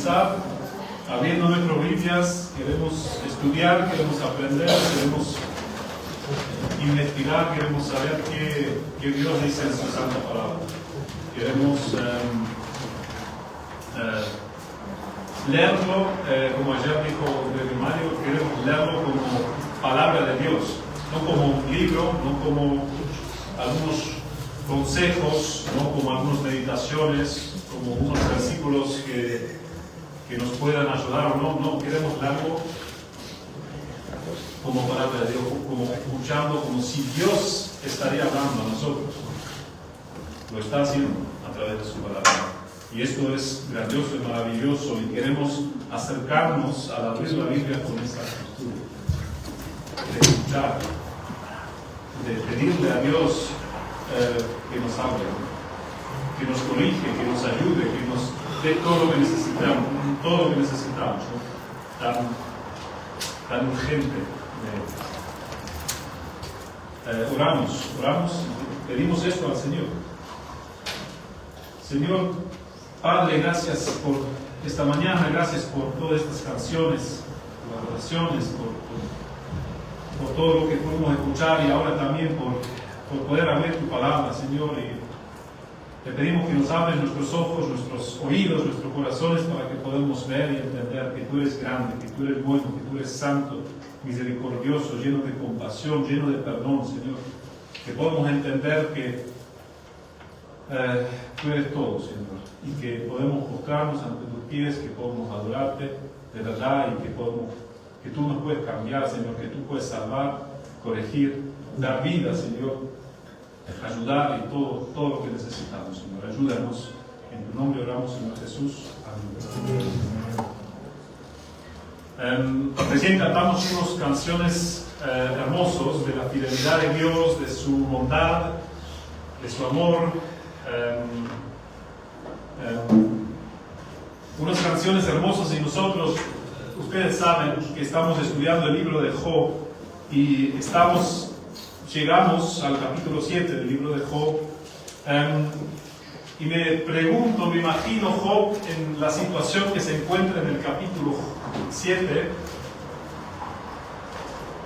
comenzar abriendo nuestras Biblias. Queremos estudiar, queremos aprender, queremos investigar, queremos saber qué Dios dice en su santa palabra. Queremos leerlo, como ayer dijo Mario, queremos leerlo como palabra de Dios, no como un libro, no como algunos consejos, no como algunas meditaciones, como unos versículos que nos puedan ayudar o no, queremos leerlo como palabra de Dios, como escuchando, como si Dios estaría hablando a nosotros. Lo está haciendo a través de su palabra. Y esto es grandioso y maravilloso, y queremos acercarnos al abrir la Biblia con esa actitud de escuchar, de pedirle a Dios que nos hable, que nos corrige, que nos ayude, que nos dé todo lo que necesitamos, ¿no? Tan urgente. Oramos, pedimos esto al Señor. Señor, Padre, gracias por esta mañana, gracias por todas estas canciones, por las oraciones, por todo lo que pudimos escuchar, y ahora también por poder abrir tu palabra, Señor. Y te pedimos que nos abres nuestros ojos, nuestros oídos, nuestros corazones, para que podamos ver y entender que tú eres grande, que tú eres bueno, que tú eres santo, misericordioso, lleno de compasión, lleno de perdón, Señor. Que podamos entender que tú eres todo, Señor, y que podemos postrarnos ante tus pies, que podemos adorarte de verdad, y que tú nos puedes cambiar, Señor, que tú puedes salvar, corregir, dar vida, Señor, ayudar y todo lo que necesitamos, Señor. Ayúdanos. En tu nombre oramos, Señor Jesús. Amén. Recién cantamos unas canciones hermosos de la fidelidad de Dios, de su bondad, de su amor. Unas canciones hermosas, y nosotros, ustedes saben que estamos estudiando el libro de Job, y llegamos al capítulo 7 del libro de Job, y me imagino Job en la situación que se encuentra en el capítulo 7,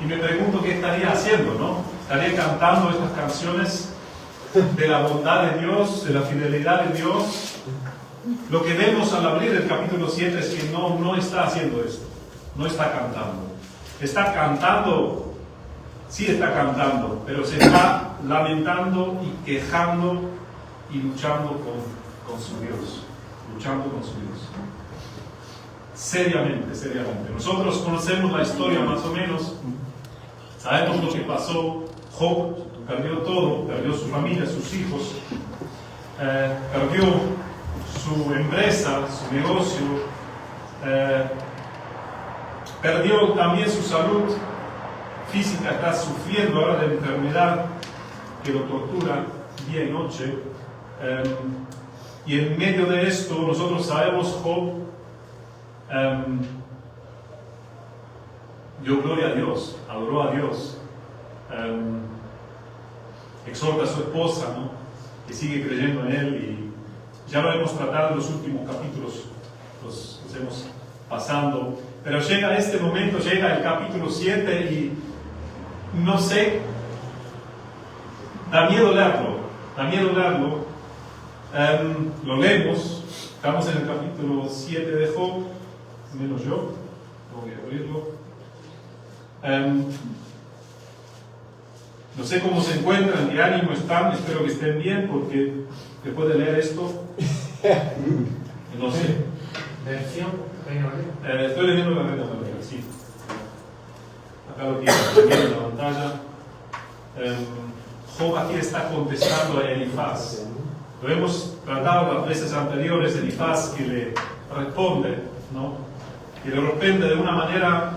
y me pregunto qué estaría haciendo, ¿no? Estaría cantando estas canciones de la bondad de Dios, de la fidelidad de Dios. Lo que vemos al abrir el capítulo 7 es que no está haciendo esto, no está cantando. Está cantando, sí está cantando, pero se está lamentando y quejando y luchando con su Dios, luchando con su Dios. Seriamente. Nosotros conocemos la historia más o menos, sabemos lo que pasó. Job perdió todo, perdió su familia, sus hijos, perdió su empresa, su negocio, perdió también su salud física, está sufriendo ahora de enfermedad que lo tortura día y noche. Y en medio de esto, nosotros sabemos, Job dio gloria a Dios, adoró a Dios, exhorta a su esposa, ¿no?, que sigue creyendo en él, y ya lo hemos tratado en los últimos capítulos, los hemos pasando, pero llega este momento, llega el capítulo 7, y no sé, da miedo leerlo. Lo leemos, estamos en el capítulo 7 de Job, menos yo, voy a abrirlo. No sé cómo se encuentran, qué ánimo están, espero que estén bien, porque después de leer esto, no sé. ¿Versión Reina Valera? Estoy leyendo la Reina Valera, sí. Acá lo tienen en la pantalla. Job aquí está contestando a Elifaz. Lo hemos tratado las veces anteriores, Elifaz que le responde, ¿no?, que le responde de una manera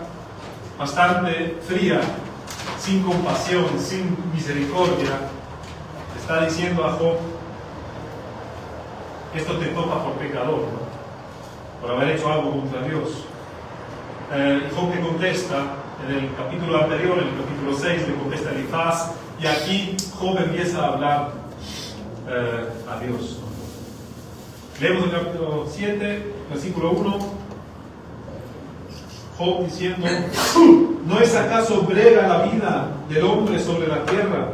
bastante fría, sin compasión, sin misericordia. Está diciendo a Job: esto te toca por pecador, ¿no?, por haber hecho algo contra Dios. Job que contesta en el capítulo anterior, en el capítulo 6, le contesta a Elifaz, y aquí Job empieza a hablar a Dios. Leemos el capítulo 7, versículo 1. Job diciendo: ¿no es acaso breve la vida del hombre sobre la tierra,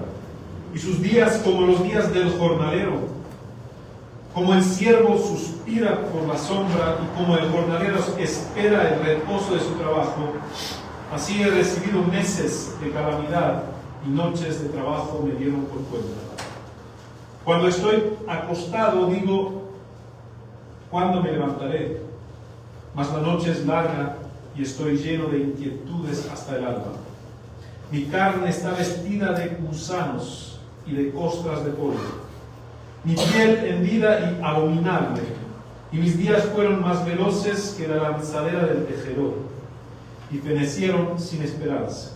y sus días como los días del jornalero? Como el siervo suspira por la sombra, y como el jornalero espera el reposo de su trabajo, así he recibido meses de calamidad, y noches de trabajo me dieron por cuenta. Cuando estoy acostado digo: ¿cuándo me levantaré? Mas la noche es larga y estoy lleno de inquietudes hasta el alba. Mi carne está vestida de gusanos y de costras de polvo. Mi piel hendida y abominable, y mis días fueron más veloces que la lanzadera del tejedor, y fenecieron sin esperanza.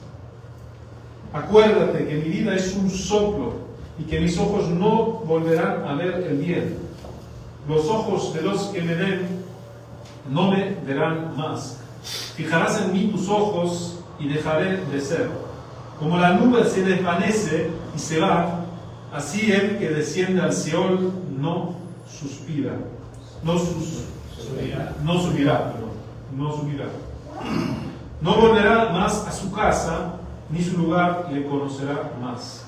Acuérdate que mi vida es un soplo, y que mis ojos no volverán a ver el bien. Los ojos de los que me ven no me verán más. Fijarás en mí tus ojos y dejaré de ser. Como la nube se desvanece y se va, así el que desciende al Seol no suspira. No subirá. No volverá más a su casa, ni su lugar le conocerá más.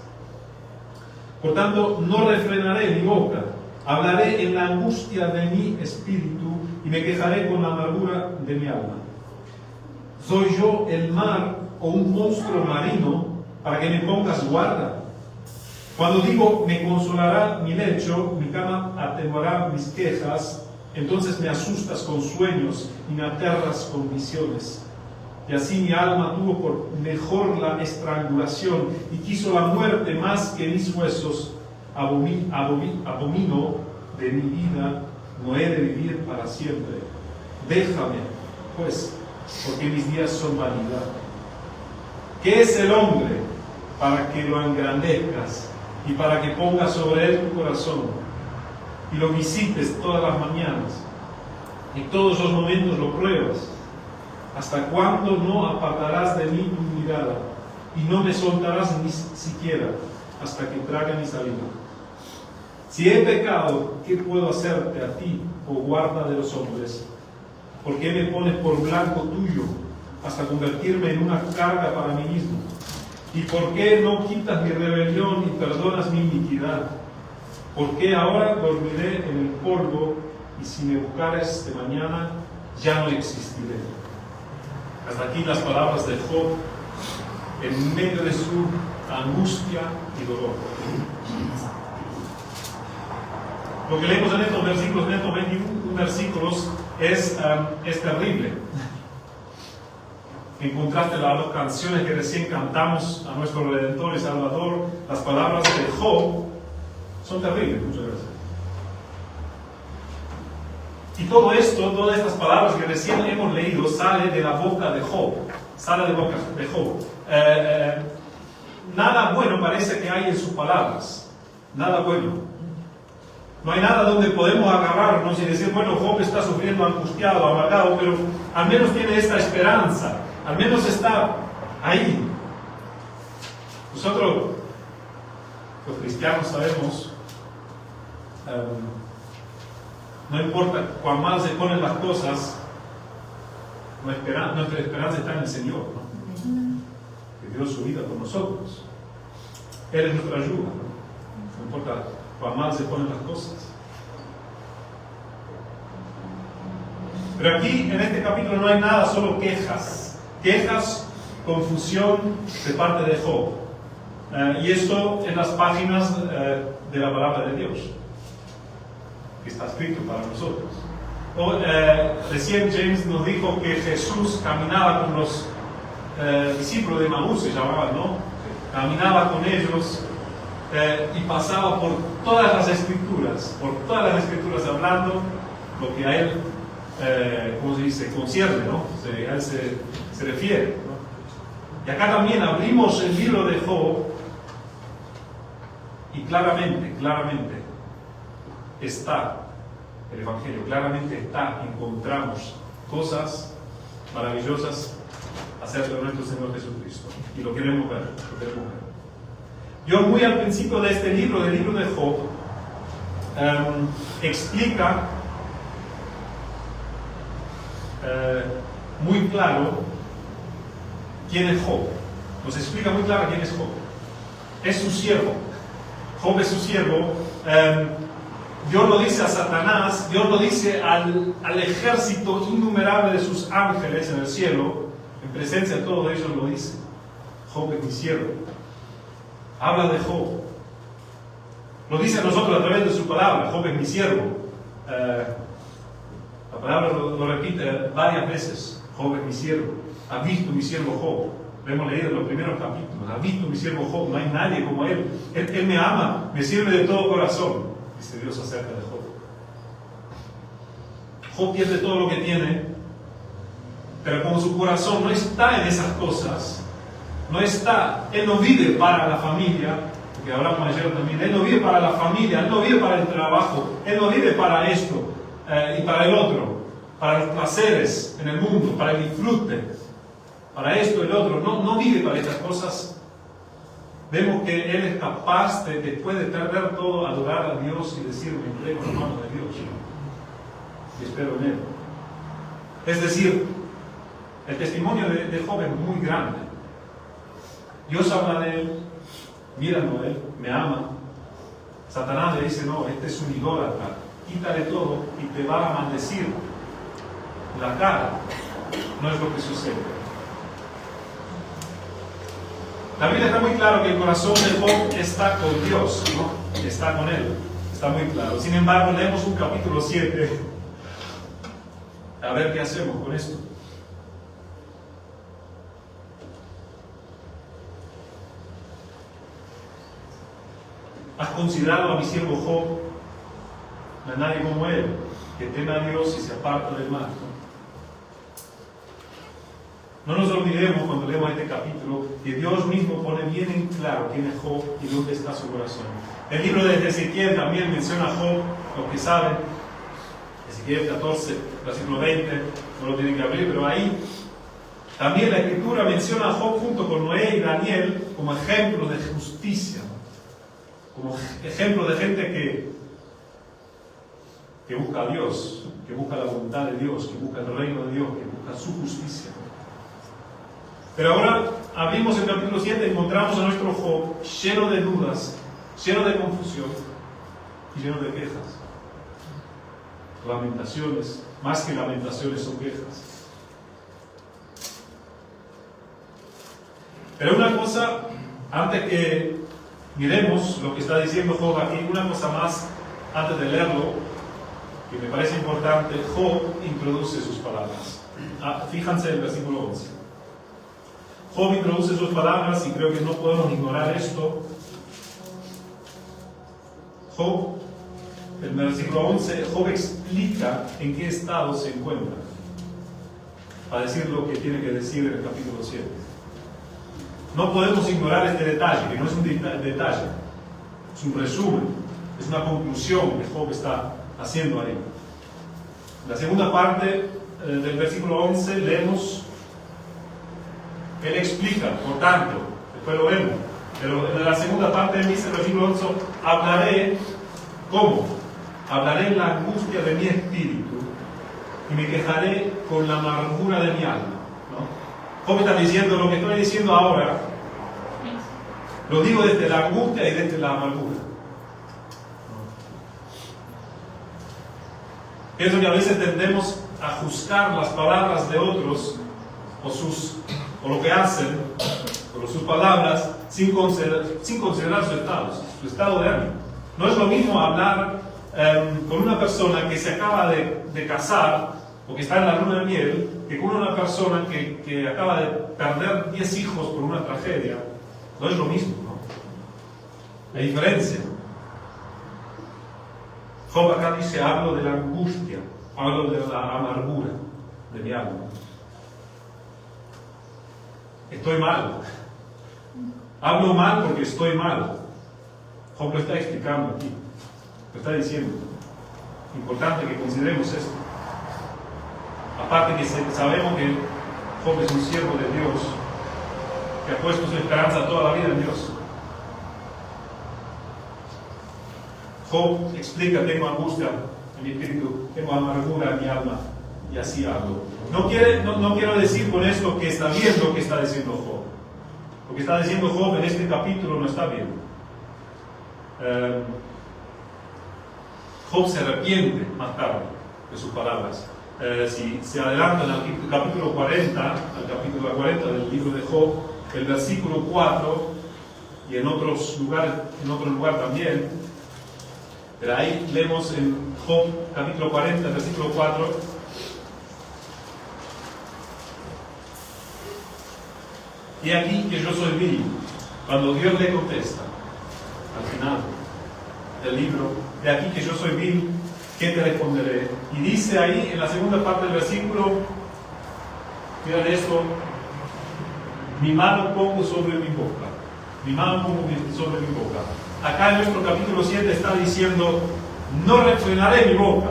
Por tanto, no refrenaré mi boca. Hablaré en la angustia de mi espíritu y me quejaré con la amargura de mi alma. ¿Soy yo el mar o un monstruo marino para que me pongas guarda? Cuando digo: me consolará mi lecho, mi cama atenuará mis quejas, entonces me asustas con sueños y me aterras con visiones. Y así mi alma tuvo por mejor la estrangulación y quiso la muerte más que mis huesos. Abomino de mi vida, no he de vivir para siempre. Déjame, pues, porque mis días son vanidad. ¿Qué es el hombre para que lo engrandezcas y para que pongas sobre él tu corazón y lo visites todas las mañanas y todos los momentos lo pruebas? ¿Hasta cuándo no apartarás de mí tu mirada y no me soltarás ni siquiera hasta que trague mi saliva? Si he pecado, ¿qué puedo hacerte a ti, oh guarda de los hombres? ¿Por qué me pones por blanco tuyo hasta convertirme en una carga para mí mismo? ¿Y por qué no quitas mi rebelión y perdonas mi iniquidad? ¿Por qué ahora dormiré en el polvo y si me buscares de mañana ya no existiré? Hasta aquí las palabras de Job en medio de su angustia y dolor. Lo que leemos en estos versículos, en estos 21 versículos, es terrible. En contraste a las dos canciones que recién cantamos a nuestro Redentor y Salvador, las palabras de Job son terribles, muchas gracias. Y todo esto, todas estas palabras que recién hemos leído, sale de la boca de Job. Sale de la boca de Job. Nada bueno parece que hay en sus palabras. Nada bueno. No hay nada donde podemos agarrarnos y decir: bueno, Job está sufriendo, angustiado, amargado, pero al menos tiene esta esperanza. Al menos está ahí. Nosotros, los cristianos, sabemos, no importa cuán mal se ponen las cosas, nuestra esperanza está en el Señor, ¿no? Que dio su vida por nosotros. Él es nuestra ayuda, ¿no? No importa cuán mal se ponen las cosas. Pero aquí, en este capítulo, no hay nada, solo quejas. Quejas, confusión de parte de Job. Y esto en las páginas de la palabra de Dios, que está escrito para nosotros. Recién James nos dijo que Jesús caminaba con los discípulos de Maús, se llamaban, ¿no? Caminaba con ellos y pasaba por todas las escrituras, hablando lo que a él, ¿cómo se dice?, concierne, ¿no? A él se refiere, ¿no? Y acá también abrimos el libro de Job y claramente está el Evangelio, encontramos cosas maravillosas acerca de nuestro Señor Jesucristo y lo queremos ver. Yo muy al principio de este libro, del libro de Job, explica muy claro quién es Job. Nos explica muy claro quién es Job. Es su siervo. Job es su siervo. Dios lo dice a Satanás, Dios lo dice al ejército innumerable de sus ángeles en el cielo, en presencia de todos ellos lo dice. Job es mi siervo. Habla de Job. Lo dice a nosotros a través de su palabra. Job es mi siervo. La palabra lo repite varias veces. Job es mi siervo. ¿Has visto mi siervo Job? Lo hemos leído en los primeros capítulos. ¿Has visto mi siervo Job? No hay nadie como él. Él me ama, me sirve de todo corazón. Dice Dios acerca de Job. Job pierde todo lo que tiene, pero como su corazón no está en esas cosas, no está, él no vive para la familia, porque hablamos ayer también, él no vive para la familia, él no vive para el trabajo, él no vive para esto y para el otro, para los placeres en el mundo, para el disfrute, para esto y el otro, no vive para estas cosas. Vemos que él es capaz de, después de perder todo, adorar a Dios y decir, me entrego en las manos de Dios y espero en él. Es decir, el testimonio de Job es muy grande. Dios habla de él, míralo a él, me ama. Satanás le dice, no, este es un idólatra, quítale todo y te va a maldecir la cara. No es lo que sucede. La Biblia está muy claro que el corazón de Job está con Dios, ¿no? Está con él, está muy claro. Sin embargo, leemos un capítulo 7, a ver qué hacemos con esto. ¿Has considerado a mi siervo Job? No hay nadie como él, que teme a Dios y se aparta del mal. No nos olvidemos cuando leemos este capítulo que Dios mismo pone bien en claro quién es Job y dónde está su corazón. El libro de Ezequiel también menciona a Job, los que saben, Ezequiel 14, versículo 20, no lo tienen que abrir, pero ahí también la Escritura menciona a Job junto con Noé y Daniel como ejemplos de justicia, como ejemplos de gente que busca a Dios, que busca la voluntad de Dios, que busca el reino de Dios, que busca su justicia. Pero ahora abrimos el capítulo 7 y encontramos a nuestro Job lleno de dudas, lleno de confusión y lleno de quejas. Lamentaciones, más que lamentaciones son quejas. Pero una cosa, antes que miremos lo que está diciendo Job aquí, una cosa más, antes de leerlo, que me parece importante, Job introduce sus palabras. Fíjense en el versículo 11. Job introduce sus palabras y creo que no podemos ignorar esto. Job, en el versículo 11, Job explica en qué estado se encuentra, para decir lo que tiene que decir en el capítulo 7. No podemos ignorar este detalle, que no es un detalle, es un resumen, es una conclusión que Job está haciendo ahí. En la segunda parte del versículo 11 leemos, él explica, por tanto, después lo vemos, pero en la segunda parte dice el versículo 11, hablaré, ¿cómo? Hablaré en la angustia de mi espíritu y me quejaré con la amargura de mi alma, ¿no? Job está diciendo lo que estoy diciendo ahora, lo digo desde la angustia y desde la amargura. Pienso que a veces tendemos a juzgar las palabras de otros o lo que hacen, o sus palabras, sin considerar su estado de ánimo. No es lo mismo hablar con una persona que se acaba de casar o que está en la luna de miel, que con una persona que acaba de perder 10 hijos por una tragedia. No es lo mismo, ¿no? Hay diferencia. Job acá dice, hablo de la angustia, hablo de la amargura de mi alma. Estoy mal. Hablo mal porque estoy mal. Job lo está explicando aquí. Lo está diciendo. Importante que consideremos esto. Aparte que sabemos que Job es un siervo de Dios, que ha puesto su esperanza toda la vida en Dios. Job explica, tengo angustia en mi espíritu, tengo amargura en mi alma, y así hablo. No quiero decir con esto que está bien lo que está diciendo Job. Lo que está diciendo Job en este capítulo no está bien. Job se arrepiente más tarde de sus palabras. Si se adelantan al capítulo 40, del libro de Job, el versículo 4, y en otro lugar también, pero ahí leemos en Job capítulo 40, versículo 4, y aquí que yo soy vil, cuando Dios le contesta, al final del libro, de aquí que yo soy vil, ¿qué te responderé? Y dice ahí en la segunda parte del versículo, miren esto, mi mano pongo sobre mi boca, mi mano pongo sobre mi boca. Acá en nuestro capítulo 7 está diciendo, no refrenaré mi boca,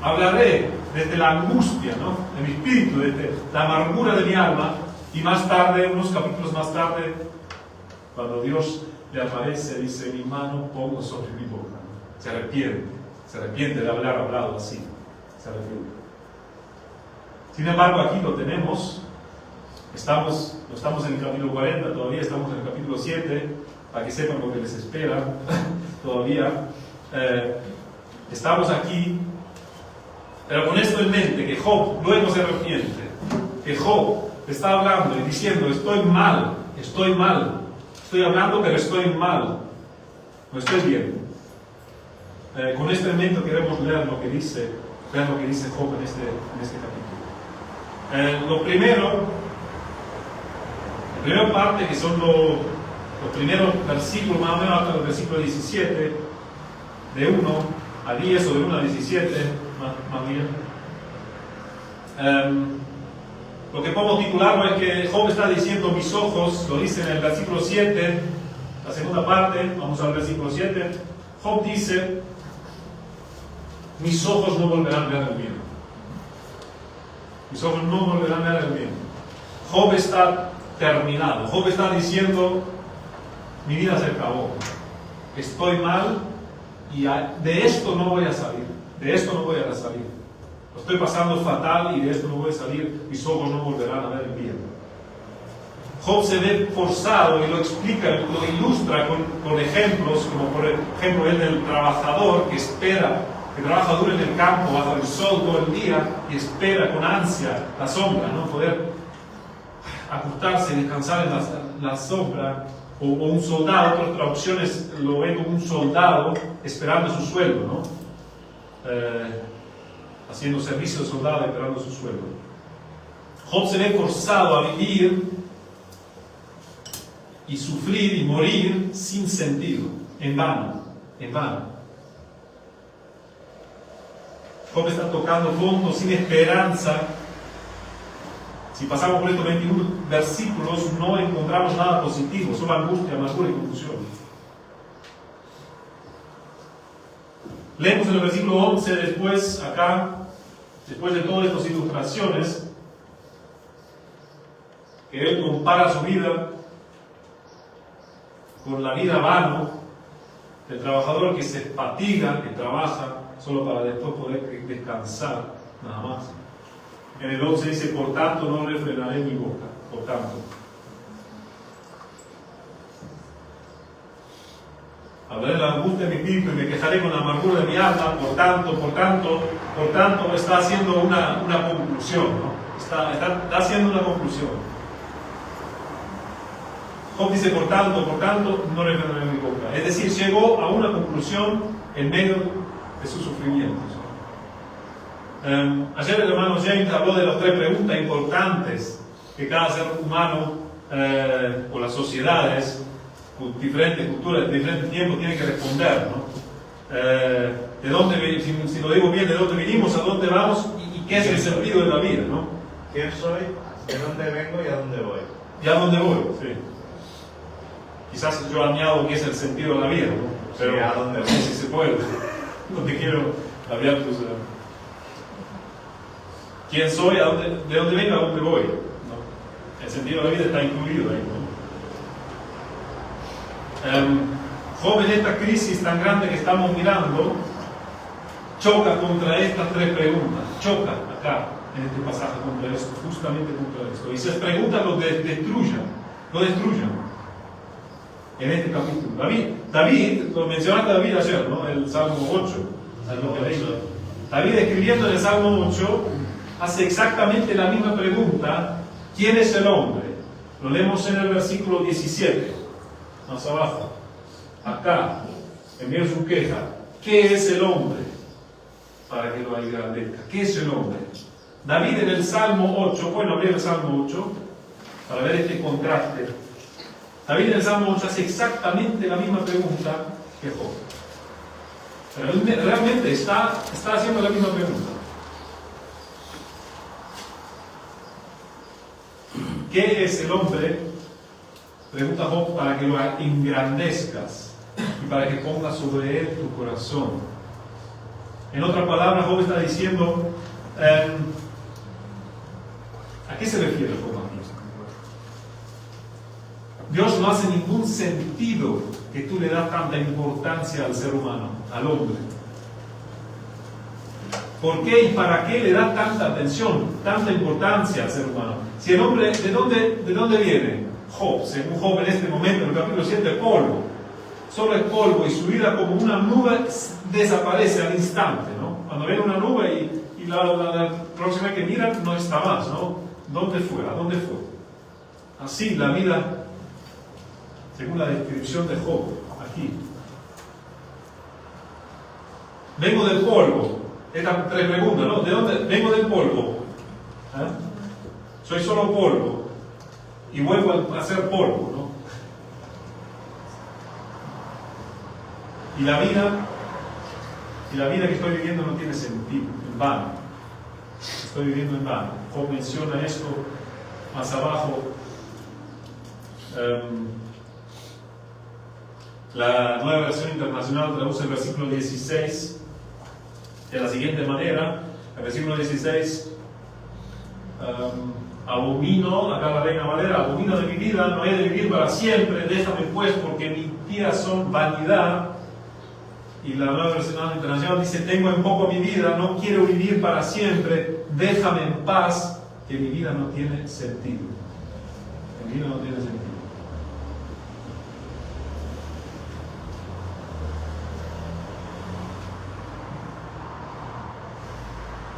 hablaré desde la angustia, ¿no?, de mi espíritu, desde la amargura de mi alma. Y más tarde, unos capítulos más tarde, cuando Dios le aparece, dice, mi mano pongo sobre mi boca. Se arrepiente de haber hablado así, se arrepiente. Sin embargo, aquí lo tenemos, no estamos en el capítulo 40, todavía estamos en el capítulo 7, para que sepan lo que les espera, todavía. Estamos aquí, pero con esto en mente, que Job luego se arrepiente, que Job está hablando y diciendo, estoy mal, estoy hablando pero estoy mal, no estoy bien. Con este elemento queremos leer lo que dice Job en este capítulo. La primera parte, que son los primeros versículos, más o menos hasta el versículo 17, de 1 a 10 o de 1 a 17, más bien. Lo que podemos titularlo es que Job está diciendo, mis ojos, lo dice en el versículo 7, la segunda parte, vamos al versículo 7, Job dice, mis ojos no volverán a ver el bien. Mis ojos no volverán a ver el bien. Job está terminado. Job está diciendo, mi vida se acabó. Estoy mal y de esto no voy a salir. De esto no voy a salir. Lo estoy pasando fatal y de esto no voy a salir. Mis ojos no volverán a ver el bien. Job se ve forzado y lo explica, lo ilustra con ejemplos, como por ejemplo el del trabajador que trabaja duro en el campo bajo el sol todo el día y espera con ansia la sombra, ¿no? Poder acostarse y descansar en la sombra. O un soldado, otras traducciones lo ven como un soldado esperando su sueldo, ¿no? Haciendo servicio de soldado esperando su sueldo. Job se ve forzado a vivir y sufrir y morir sin sentido, en vano. Job está tocando fondo, sin esperanza. Si pasamos por estos 21 versículos, no encontramos nada positivo, solo angustia, amargura y confusión. Leemos en el versículo 11, después de todas estas ilustraciones, que él compara su vida con la vida vana del trabajador que se fatiga, que trabaja solo para después poder descansar, nada más. En el 11 dice, por tanto no refrenaré mi boca, por tanto. Hablaré de la angustia de mi espíritu y me quejaré con la amargura de mi alma, por tanto, está haciendo una conclusión, ¿no? Está haciendo una conclusión. Job dice, por tanto, no refrenaré mi boca. Es decir, llegó a una conclusión en medio de sus sufrimientos. Ayer el hermano James habló de las 3 preguntas importantes que cada ser humano o las sociedades, diferentes culturas, diferentes tiempos tienen que responder, ¿no? De dónde, si lo digo bien, de dónde vinimos, a dónde vamos y qué es el sentido de la vida, ¿no? ¿Quién soy? ¿De dónde vengo y a dónde voy? ¿Y a dónde voy? Sí. Quizás yo añado qué es el sentido de la vida, ¿no? Pero sí, ¿a dónde voy? Si se puede. No te quiero cambiar tus... ¿Quién soy? ¿De dónde vengo? ¿A dónde voy? ¿No? El sentido de la vida está incluido ahí, ¿no? Job, en esta crisis tan grande que estamos mirando, choca contra estas 3 preguntas. Choca acá, en este pasaje contra esto, justamente contra esto. Y se preguntan, lo destruyan. En este capítulo. David, lo mencionaste David ayer, ¿no? El Salmo 8. David, escribiendo en el Salmo 8, hace exactamente la misma pregunta: ¿quién es el hombre? Lo leemos en el versículo 17, más abajo. Acá, envía su queja. ¿Qué es el hombre? Para que lo engrandezca. ¿Qué es el hombre? David en el Salmo 8, bueno, abrir el Salmo 8 para ver este contraste. David en el Salmo 8 hace exactamente la misma pregunta que Job. Pero realmente está haciendo la misma pregunta. ¿Qué es el hombre? Pregunta Job, para que lo engrandezcas y para que pongas sobre él tu corazón. En otras palabras, Job está diciendo, ¿a qué se refiere Job aquí? Dios no hace ningún sentido que tú le das tanta importancia al ser humano, al hombre. ¿Por qué y para qué le das tanta atención, tanta importancia al ser humano? Si el hombre, ¿de dónde viene? Job, según Job en este momento, en el capítulo 7, polvo. Solo es polvo y su vida como una nube desaparece al instante, ¿no? Cuando viene una nube y la próxima que miran no está más, ¿no? ¿Dónde fue? ¿A dónde fue? Así la vida, según la descripción de Job, aquí. Vengo del polvo. Estas tres preguntas, ¿no? ¿De dónde? Vengo del polvo. Soy solo polvo. Y vuelvo a ser polvo, ¿no? Y la vida que estoy viviendo no tiene sentido, en vano. Estoy viviendo en vano. Job menciona esto más abajo. La Nueva Versión Internacional traduce el versículo 16 de la siguiente manera. El versículo 16, abomino, acá la Reina Valera, abomino de mi vida, no he de vivir para siempre, déjame pues, porque mis días son vanidad. Y la Nueva Versión Internacional dice, tengo en poco mi vida, no quiero vivir para siempre, déjame en paz, que mi vida no tiene sentido. Mi vida no tiene sentido.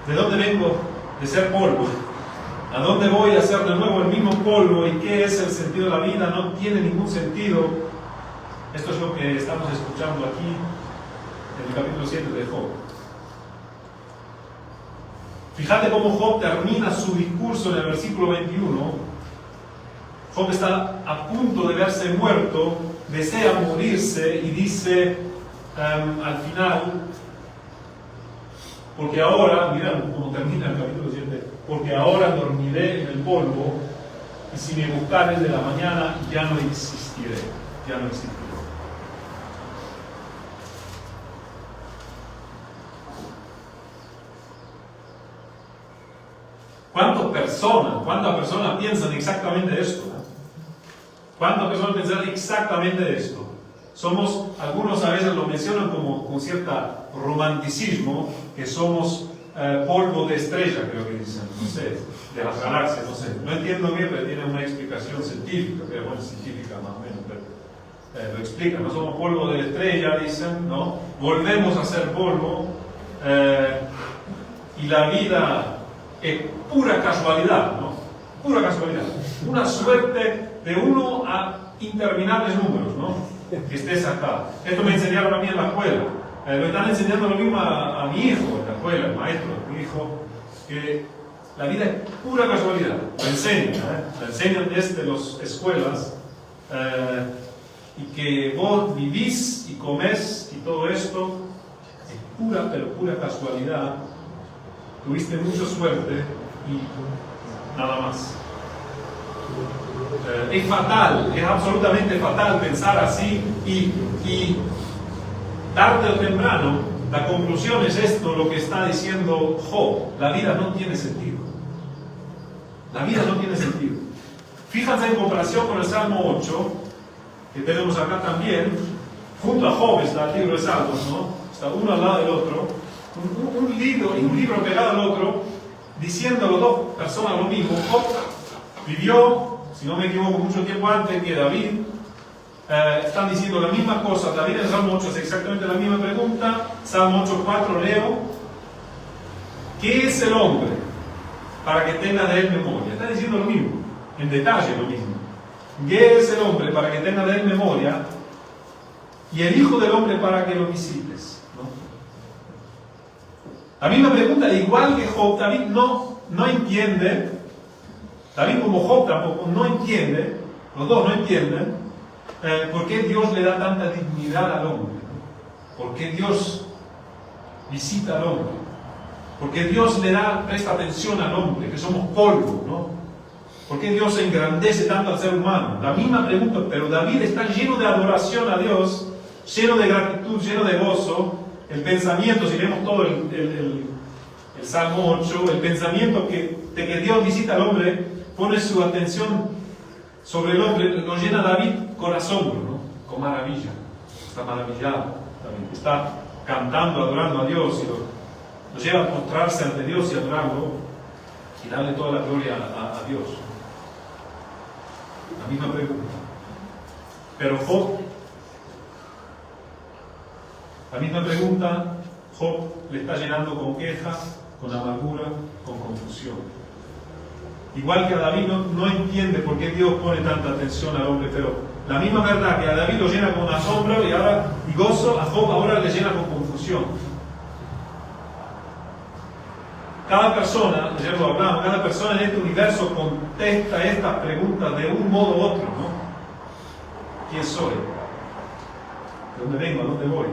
¿De dónde vengo? De ser polvo. ¿A dónde voy a ser de nuevo el mismo polvo? ¿Y qué es el sentido de la vida? No tiene ningún sentido. Esto es lo que estamos escuchando aquí en el capítulo 7 de Job. Fíjate cómo Job termina su discurso en el versículo 21. Job está a punto de verse muerto, desea morirse y dice al final, porque ahora, miren cómo termina el capítulo 7, porque ahora dormiré en el polvo y si me buscares de la mañana ya no existiré, ya no existiré. ¿Cuántas personas piensan exactamente esto? ¿Cuántas personas piensan exactamente esto? Algunos a veces lo mencionan como con cierto romanticismo, que somos polvo de estrella, creo que dicen, no sé, de las galaxias, no sé. No entiendo bien, pero tiene una explicación científica, pero bueno, científica más o menos, pero lo explican, no somos polvo de estrella, dicen, ¿no? Volvemos a ser polvo, y la vida es pura casualidad, ¿no? Pura casualidad. Una suerte de 1 a interminables números, ¿no? Que estés acá. Esto me enseñaron a mí en la escuela. Me están enseñando lo mismo a mi hijo en la escuela, el maestro, mi hijo, que la vida es pura casualidad. Lo enseñan desde las escuelas, y que vos vivís y comés y todo esto es pura, pero pura casualidad. Tuviste mucha suerte y nada más. Es fatal, es absolutamente fatal pensar así y tarde o temprano la conclusión es esto, lo que está diciendo Job: la vida no tiene sentido. La vida no tiene sentido. Fíjense en comparación con el Salmo 8, que tenemos acá también, junto a Job está el libro de Salmos, ¿no? Está uno al lado del otro, un libro pegado al otro, diciendo a las dos personas lo mismo. Job vivió, si no me equivoco, mucho tiempo antes que David. Están diciendo la misma cosa. David en Salmo 8 hace exactamente la misma pregunta. Salmo 8:4 leo: ¿qué es el hombre para que tenga de él memoria? Está diciendo lo mismo, en detalle lo mismo. ¿Qué es el hombre para que tenga de él memoria? Y el hijo del hombre para que lo visites, ¿no? La misma pregunta, igual que Job. David no entiende. David como Job tampoco no entiende. Los dos no entienden. ¿Por qué Dios le da tanta dignidad al hombre? ¿Por qué Dios visita al hombre? ¿Por qué Dios presta atención al hombre, que somos polvo, ¿no? ¿Por qué Dios engrandece tanto al ser humano? La misma pregunta, pero David está lleno de adoración a Dios, lleno de gratitud, lleno de gozo. El pensamiento, si vemos todo el Salmo 8, el pensamiento de que Dios visita al hombre, pone su atención sobre el hombre, lo llena David con asombro, ¿no? Con maravilla. Está maravillado David. Está cantando, adorando a Dios, y lo lleva a postrarse ante Dios y adorarlo y darle toda la gloria a Dios. La misma pregunta. Pero Job, la misma pregunta, Job le está llenando con queja, con amargura, con confusión. Igual que a David no entiende por qué Dios pone tanta atención al hombre, pero la misma verdad que a David lo llena con asombro y gozo, a Job ahora le llena con confusión. Cada persona, ayer lo hablamos, cada persona en este universo contesta estas preguntas de un modo u otro, ¿no? ¿Quién soy? ¿De dónde vengo? ¿A dónde voy?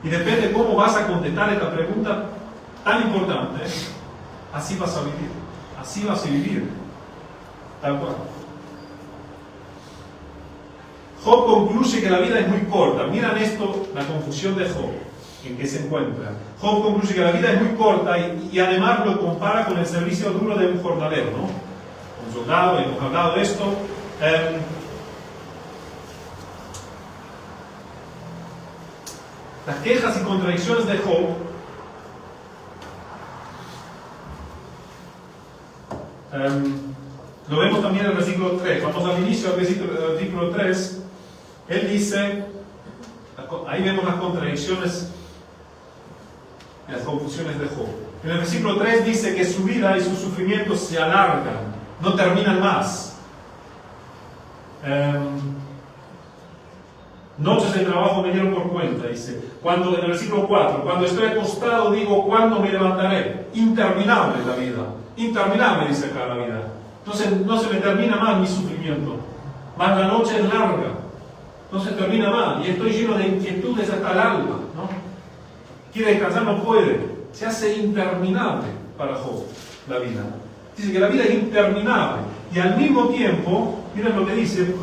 Y depende de cómo vas a contestar esta pregunta tan importante, así vas a vivir. Así vas a vivir, tal cual. Job concluye que la vida es muy corta. Miran esto, la confusión de Job, en que se encuentra. Job concluye que la vida es muy corta y además lo compara con el servicio duro de un jornalero, ¿no? Un soldado, hemos hablado de esto. Las quejas y contradicciones de Job lo vemos también en el versículo 3. Vamos al inicio del versículo 3. Él dice, ahí vemos las contradicciones y las confusiones de Job. En el versículo 3 dice que su vida y sus sufrimientos se alargan, no terminan más. Noches de trabajo me dieron por cuenta, dice. En el versículo 4, cuando estoy acostado digo, ¿cuándo me levantaré? Interminable es la vida. Interminable, dice acá la vida. Entonces no se me termina más mi sufrimiento. Más la noche es larga. No se termina más. Y estoy lleno de inquietudes hasta el alma, ¿no? Quiere descansar, no puede. Se hace interminable para Job la vida. Dice que la vida es interminable. Y al mismo tiempo, miren lo que dice.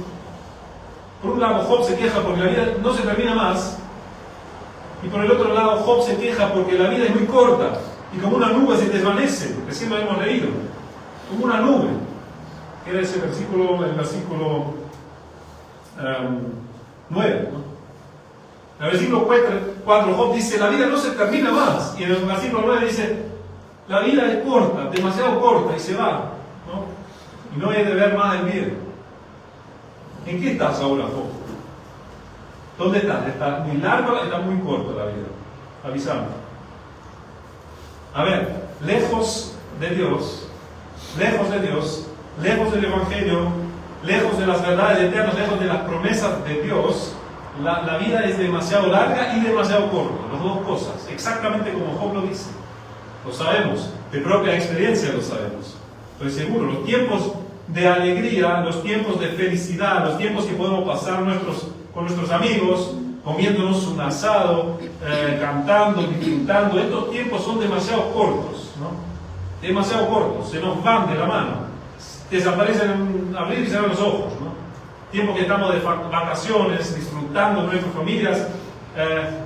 Por un lado Job se queja porque la vida no se termina más. Y por el otro lado Job se queja porque la vida es muy corta. Y como una nube se desvanece. Recién lo hemos leído. Como una nube. Era ese versículo, el versículo 9, ¿no? En el versículo 4 Job dice, la vida no se termina más. Y en el versículo 9 dice, la vida es corta, demasiado corta, y se va, ¿no? Y no hay de ver más el bien. ¿En qué estás ahora, Job? ¿Dónde estás? ¿Está muy larga o está muy corta la vida? Avisame. A ver, lejos de Dios, lejos del Evangelio, lejos de las verdades eternas, lejos de las promesas de Dios, la vida es demasiado larga y demasiado corta, las dos cosas, exactamente como Job lo dice. Lo sabemos, de propia experiencia lo sabemos. Estoy seguro, los tiempos de alegría, los tiempos de felicidad, los tiempos que podemos pasar con nuestros amigos, comiéndonos un asado, cantando, disfrutando, estos tiempos son demasiado cortos, ¿no? Demasiado cortos, se nos van de la mano, desaparecen en abrir y cerrar los ojos, ¿no? Tiempo que estamos de vacaciones, disfrutando de nuestras familias.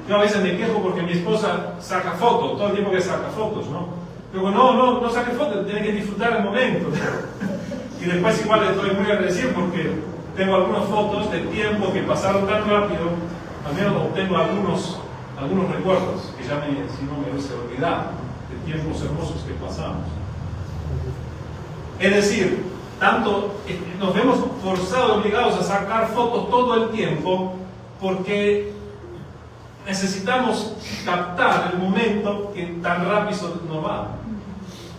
Yo a veces me quejo porque mi esposa saca fotos, todo el tiempo que saca fotos, ¿no? Digo, no saque fotos, tiene que disfrutar el momento. Y después igual estoy muy agradecido porque tengo algunas fotos de tiempo que pasaron tan rápido, al menos obtengo algunos recuerdos que ya si no me hubiese olvidado de tiempos hermosos que pasamos. Es decir, tanto nos vemos forzados, obligados a sacar fotos todo el tiempo porque necesitamos captar el momento que tan rápido nos va.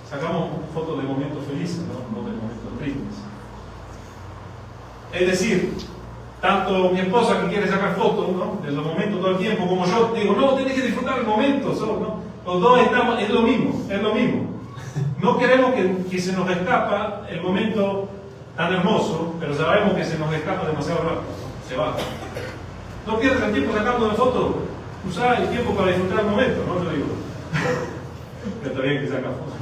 Sacamos fotos de momentos felices, no de momentos tristes. Es decir, tanto mi esposa que quiere sacar fotos, ¿no?, de los momentos todo el tiempo, como yo digo, no, tienes que disfrutar el momento, ¿no? Los dos estamos, es lo mismo. No queremos que se nos escapa el momento tan hermoso, pero sabemos que se nos escapa demasiado rápido, ¿no? Se va. No pierdas el tiempo sacando una foto, usa el tiempo para disfrutar el momento, ¿no? Yo digo. Pero está bien que saca fotos.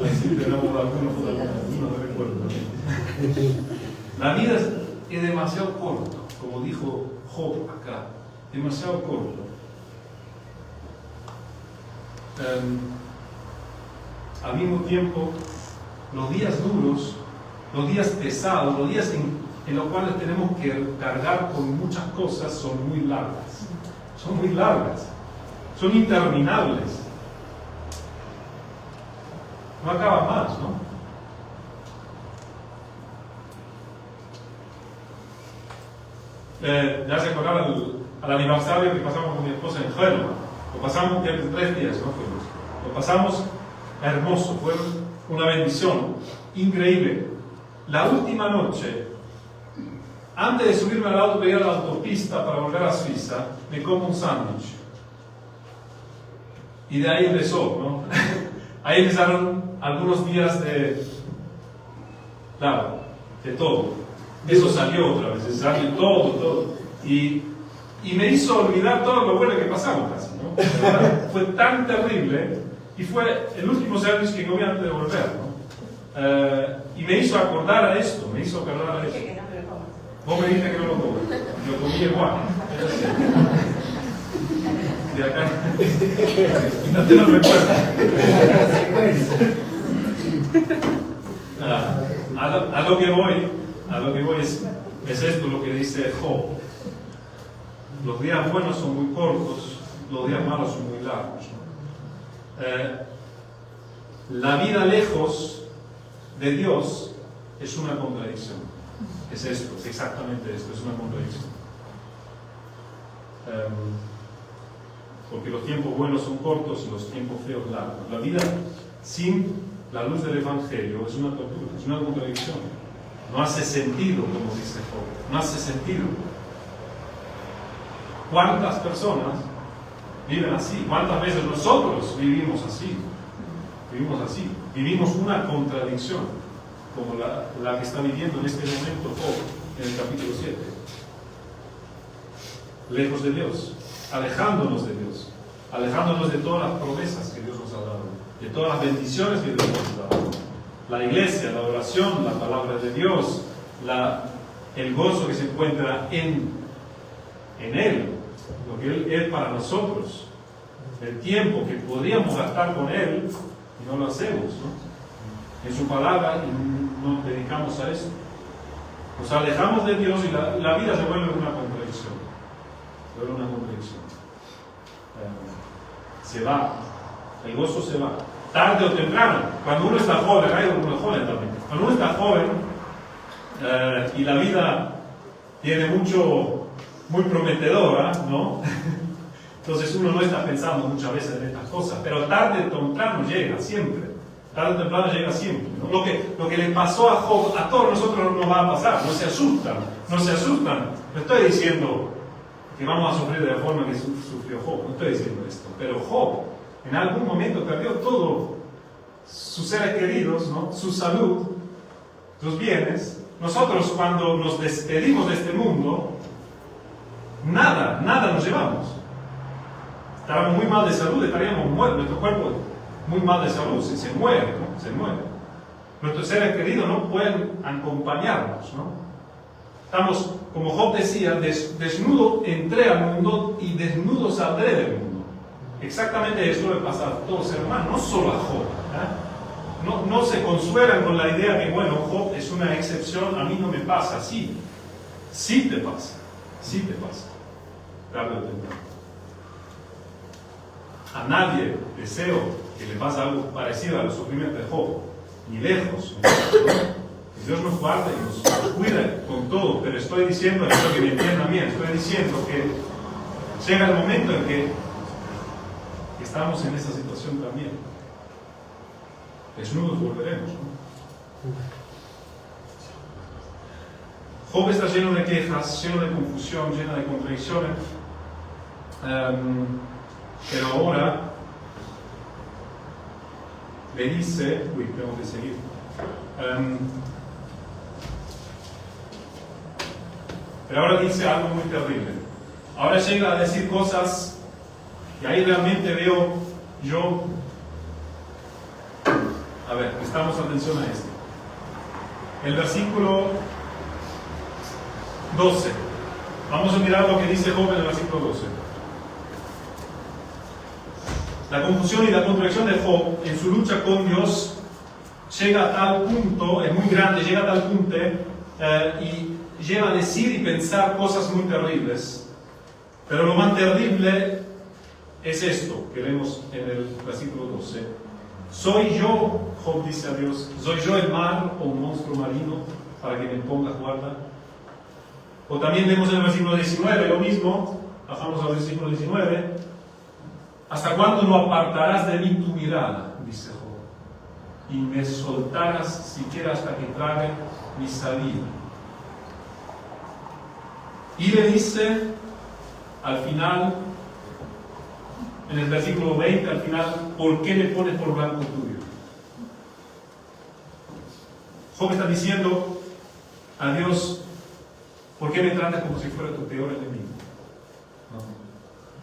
Así tenemos algunos fotos, no recuerdo. La vida es demasiado corta, como dijo Job acá, demasiado corto. Al mismo tiempo, los días duros, los días pesados, los días en los cuales tenemos que cargar con muchas cosas son muy largas. Son interminables. No acaba más, ¿no? Ya se acordaba al aniversario que pasamos con mi esposa en Germa. Lo pasamos 3 días, ¿no? Lo pasamos hermoso, fue una bendición increíble. La última noche, antes de subirme al auto, ir a la autopista para volver a Suiza, me como un sándwich. Y de ahí empezó, ¿no? Ahí empezaron algunos días de todo. Eso salió otra vez, salió todo. Y me hizo olvidar todo lo bueno que pasamos casi, ¿no? Fue tan terrible, y fue el último sándwich que comí antes de volver, ¿no? Y me hizo acordar a esto, Vos me dijiste que no lo comas. Lo comí igual. De acá. No te lo recuerdo. A lo que voy es esto lo que dice Job. Los días buenos son muy cortos, los días malos son muy largos, ¿no? La vida lejos de Dios es una contradicción. Es esto, es exactamente esto, es una contradicción. Porque los tiempos buenos son cortos y los tiempos feos largos. La vida sin la luz del Evangelio es una tortura, es una contradicción. No hace sentido, como dice Job, no hace sentido. ¿Cuántas personas viven así? ¿Cuántas veces nosotros vivimos así? Vivimos una contradicción, como la que está viviendo en este momento Job, en el capítulo 7. Lejos de Dios, alejándonos de Dios, alejándonos de todas las promesas que Dios nos ha dado, de todas las bendiciones que Dios nos ha dado. La iglesia, la oración, la palabra de Dios, el gozo que se encuentra en Él, lo que Él es para nosotros, el tiempo que podríamos gastar con Él y no lo hacemos, ¿no? En su palabra y nos dedicamos a eso. Nos alejamos de Dios y la vida se vuelve una contradicción. Se va, el gozo se va. Tarde o temprano, cuando uno está joven, hay algunos jóvenes también. Cuando uno está joven y la vida tiene muy prometedora, ¿no? Entonces uno no está pensando muchas veces en estas cosas, pero tarde o temprano llega, siempre. Tarde o temprano llega siempre, ¿no? Lo que le pasó a Job, a todos nosotros nos va a pasar. No se asustan. No estoy diciendo que vamos a sufrir de la forma que sufrió Job, no estoy diciendo esto. Pero Job, en algún momento perdió todo, sus seres queridos, ¿no? Su salud, sus bienes. Nosotros, cuando nos despedimos de este mundo, nada nos llevamos. Estábamos muy mal de salud, estaríamos muertos, nuestro cuerpo muy mal de salud, se muere, ¿no? Se muere. Nuestros seres queridos no pueden acompañarnos, ¿no? Estamos, como Job decía, desnudo entré al mundo y desnudo saldré del mundo. Exactamente eso le pasa a todos los hermanos, no solo a Job. No se consuelan con la idea que, bueno, Job es una excepción, a mí no me pasa. Sí te pasa, tarde o temprano. A nadie deseo que le pasa algo parecido al sufrimiento de Job, ni lejos, ¿no? Dios nos guarda y nos cuida con todo, pero estoy diciendo, espero que me entiendan bien, estoy diciendo que llega el momento en que estamos en esa situación también. Desnudos volveremos, ¿no? Job está lleno de quejas, lleno de confusión, lleno de contradicciones, pero ahora le dice, tengo que seguir. Pero ahora dice algo muy terrible. Ahora llega a decir cosas y ahí realmente veo yo. A ver, prestamos atención a esto. El versículo 12. Vamos a mirar lo que dice Job en el versículo 12. La confusión y la contradicción de Job en su lucha con Dios llega a tal punto, es muy grande, llega a tal punto y lleva a decir y pensar cosas muy terribles. Pero lo más terrible es esto que vemos en el versículo 12. ¿Soy yo, Job dice a Dios, soy yo el mar o un monstruo marino para que me pongas guarda? O también vemos en el versículo 19 lo mismo, bajamos al versículo 19. ¿Hasta cuándo no apartarás de mí tu mirada? Dice Job. Y me soltarás siquiera hasta que trague mi salida. Y le dice al final, en el versículo 20, al final, ¿por qué me pones por blanco tuyo? Job está diciendo a Dios, ¿por qué me tratas como si fuera tu peor enemigo? ¿No?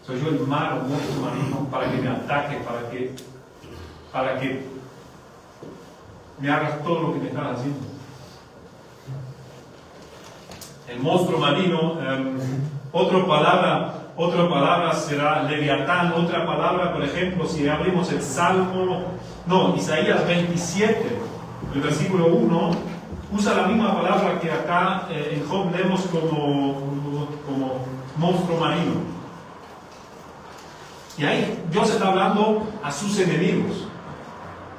Soy yo el mar o monstruo marino para que me ataque, para que me hagas todo lo que me estás haciendo. El monstruo marino, otra palabra será Leviatán, otra palabra, por ejemplo, si abrimos el Isaías 27, el versículo 1, usa la misma palabra que acá en Job vemos como monstruo marino. Y ahí Dios está hablando a sus enemigos.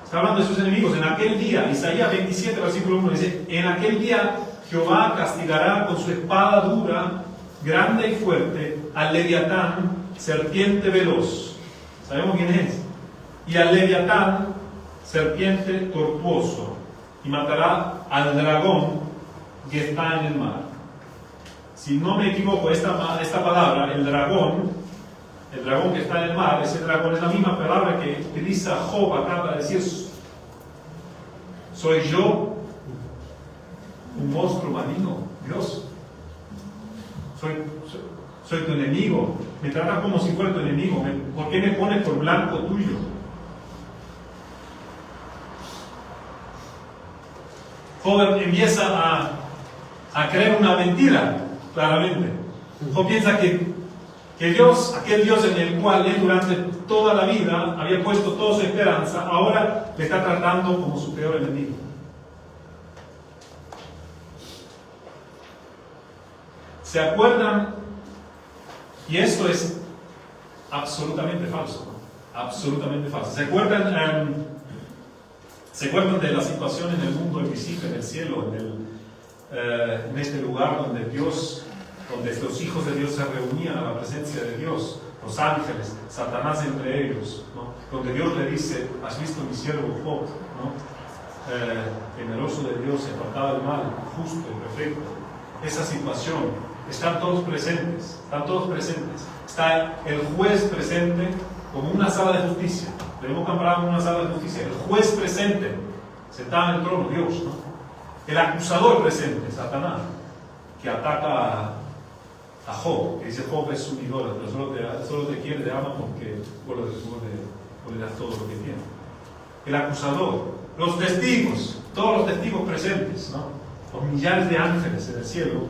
Está hablando de sus enemigos. En aquel día, Isaías 27, versículo 1, dice, en aquel día Jehová castigará con su espada dura, grande y fuerte, al Leviatán, serpiente veloz. ¿Sabemos quién es? Y al Leviatán, serpiente tortuoso. Y matará al dragón que está en el mar. Si no me equivoco, esta palabra, el dragón que está en el mar, ese dragón es la misma palabra que utiliza Job acá para decir, soy yo un monstruo marino, Dios. Soy tu enemigo. Me trata como si fuera tu enemigo. ¿Por qué me pones por blanco tuyo? Job empieza a creer una mentira, claramente. Job piensa que Dios, aquel Dios en el cual él durante toda la vida había puesto toda su esperanza, ahora le está tratando como su peor enemigo. ¿Se acuerdan? Y esto es absolutamente falso, ¿no? Absolutamente falso. ¿Se acuerdan de la situación en el mundo invisible, en el cielo, en este lugar donde los hijos de Dios se reunían a la presencia de Dios, los ángeles, Satanás entre ellos, ¿no? Donde Dios le dice, ¿has visto mi siervo Job? ¿No? Temeroso de Dios, apartado del mal, justo y perfecto. Esa situación, están todos presentes. Está el juez presente como una sala de justicia. Debemos comparar con una sala de justicia. El juez presente, sentado en el trono, Dios, ¿no? El acusador presente, Satanás, que ataca a Job, que dice Job es un idólatra, solo te quiere, te ama porque vos le das todo lo que tiene. El acusador, los testigos, todos los testigos presentes, ¿no? Los millares de ángeles en el cielo.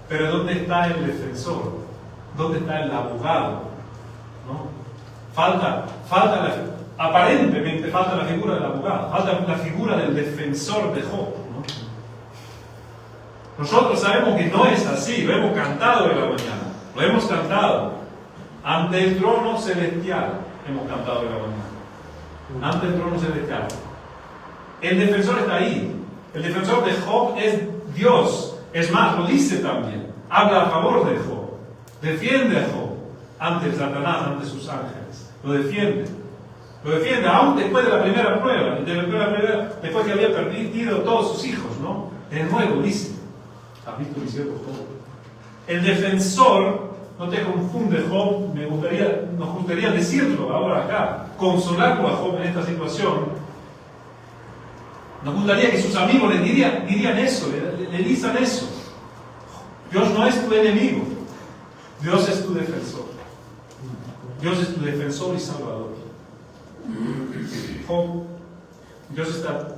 Pero ¿dónde está el defensor? ¿Dónde está el abogado? ¿No? Aparentemente falta la figura del abogado, falta la figura del defensor de Job, ¿no? Nosotros sabemos que no es así, lo hemos cantado de la mañana, lo hemos cantado. Ante el trono celestial hemos cantado de la mañana. Ante el trono se declara. El defensor está ahí. El defensor de Job es Dios. Es más, lo dice también. Habla a favor de Job. Defiende a Job ante Satanás, ante sus ángeles. Lo defiende. Lo defiende aún después de la primera prueba. Después que había perdido todos sus hijos, ¿no? De nuevo dice. ¿Has visto mi siervo Job? El defensor, no te confunde Job, nos gustaría decirlo ahora acá, consolarlo a Job en esta situación. Nos gustaría que sus amigos le dirían eso, le dicen eso. Dios no es tu enemigo, Dios es tu defensor. Dios es tu defensor y salvador. Job, Dios está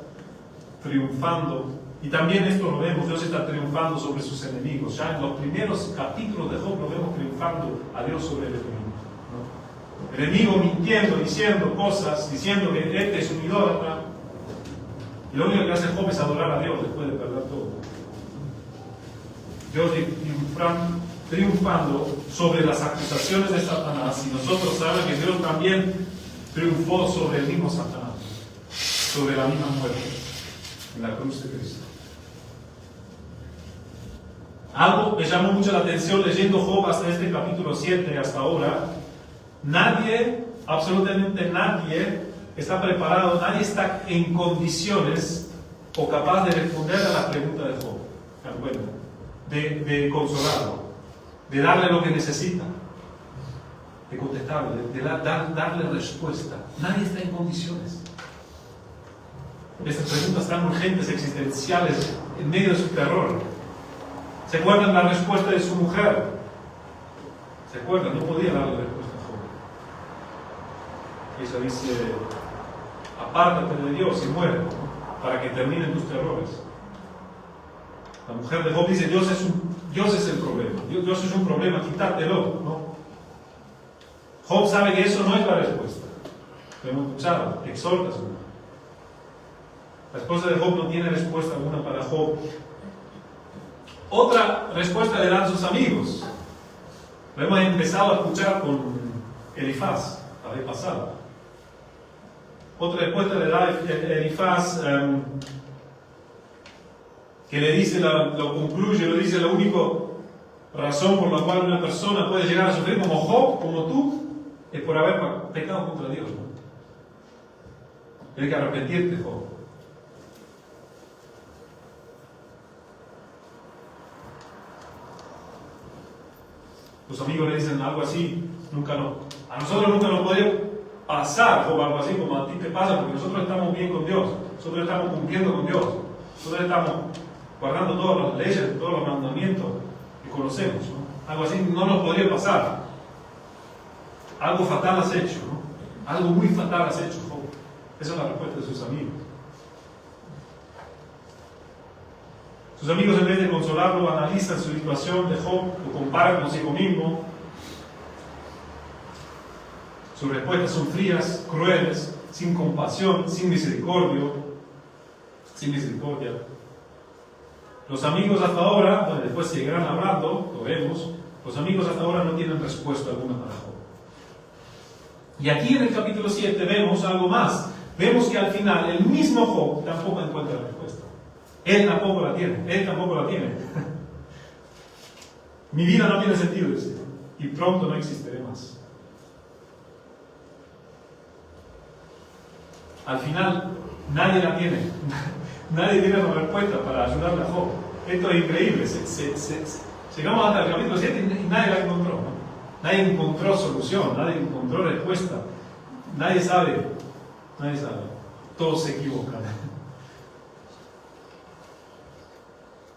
triunfando, y también esto lo vemos, Dios está triunfando sobre sus enemigos. Ya en los primeros capítulos de Job lo vemos triunfando a Dios sobre el enemigo, ¿no? El enemigo mintiendo, diciendo cosas, diciendo que este es un idólatra. Y lo único que hace Job es adorar a Dios después de perder todo. Dios triunfando sobre las acusaciones de Satanás, y nosotros sabemos que Dios también triunfó sobre el mismo Satanás, sobre la misma muerte, en la cruz de Cristo. Algo me llamó mucho la atención leyendo Job hasta este capítulo 7 hasta ahora. Nadie, absolutamente nadie, está preparado, nadie está en condiciones o capaz de responder a la pregunta de Job. ¿Se dan cuenta? De consolarlo, de darle lo que necesita, de contestarle, de darle respuesta. Nadie está en condiciones. Estas preguntas tan urgentes, existenciales, en medio de su terror. ¿Se acuerdan la respuesta de su mujer? ¿Se acuerdan? No podía darle respuesta a Job. Ella dice: apártate de Dios y muere, para que terminen tus terrores. La mujer de Job dice: Dios es el problema. Dios es un problema, quitártelo, ¿no? Job sabe que eso no es la respuesta. Lo hemos escuchado, exhorta a su mujer. La esposa de Job no tiene respuesta alguna para Job. Otra respuesta le dan sus amigos. Lo hemos empezado a escuchar con Elifaz la vez pasada. Otra respuesta le da Elifaz, que le dice, lo concluye, lo dice: la única razón por la cual una persona puede llegar a sufrir como Job, como tú, es por haber pecado contra Dios, ¿no? Tienes que arrepentirte, Job. Los amigos le dicen algo así: a nosotros nunca nos podría pasar, Job, algo así como a ti te pasa, porque nosotros estamos bien con Dios, nosotros estamos cumpliendo con Dios, nosotros estamos guardando todas las leyes, todos los mandamientos que conocemos, ¿no? Algo así no nos podría pasar. Algo fatal has hecho, ¿no? Algo muy fatal has hecho, Job. Esa es la respuesta de sus amigos. Sus amigos, en vez de consolarlo, analizan su situación de Job, lo comparan consigo mismo. Sus respuestas son frías, crueles, sin compasión, sin misericordia. Los amigos hasta ahora, bueno, después seguirán hablando, lo vemos, los amigos hasta ahora no tienen respuesta alguna para Job. Y aquí en el capítulo 7 vemos algo más. Vemos que al final el mismo Job tampoco encuentra la respuesta. Él tampoco la tiene. Mi vida no tiene sentido, dice, y pronto no existiré más. Al final, nadie la tiene. Nadie tiene la respuesta para ayudarle a Job. Esto es increíble. Llegamos hasta el capítulo 7 y nadie la encontró, ¿no? Nadie encontró solución, nadie encontró respuesta. Nadie sabe. Todos se equivocan.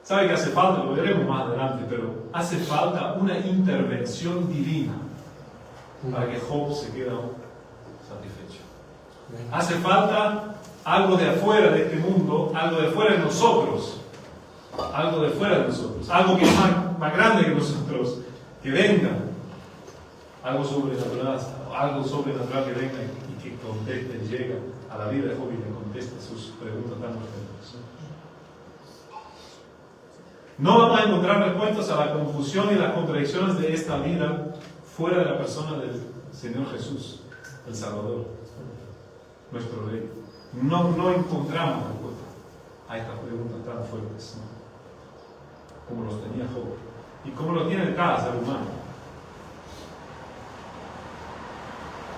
¿Sabe que hace falta? Lo veremos más adelante, pero hace falta una intervención divina para que Job se quede satisfecho. Hace falta algo de afuera de este mundo, algo de fuera de nosotros, algo que es más grande que nosotros, que venga, algo sobrenatural que venga y que conteste, llegue a la vida de Job y le conteste sus preguntas tan urgentes. No vamos a encontrar respuestas a la confusión y las contradicciones de esta vida fuera de la persona del Señor Jesús, el Salvador. nuestro rey. No encontramos respuesta a estas preguntas tan fuertes, ¿no? Como los tenía Job y como lo tiene cada ser humano.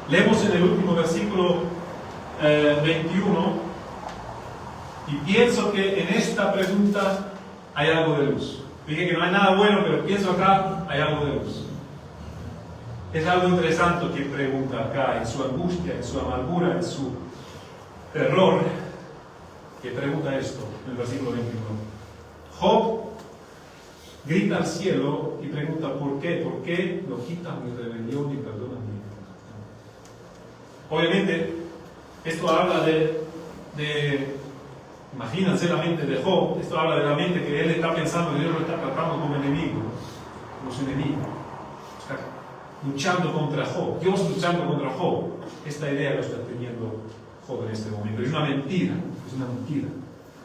Leemos en el último versículo 21 y pienso que en esta pregunta hay algo de luz. Dije que no hay nada bueno, pero pienso acá hay algo de luz. Es algo interesante que pregunta acá, en su angustia, en su amargura, en su terror, que pregunta esto en el versículo 21. Job grita al cielo y pregunta: ¿por qué? ¿Por qué no quitas mi rebelión y perdonas mi pecado? Obviamente, esto habla imagínense la mente de Job, esto habla de la mente que él está pensando que Dios lo está tratando como enemigo, como su enemigo. Está luchando contra Job, Dios luchando contra Job. Esta idea lo está teniendo Job en este momento. Es una mentira,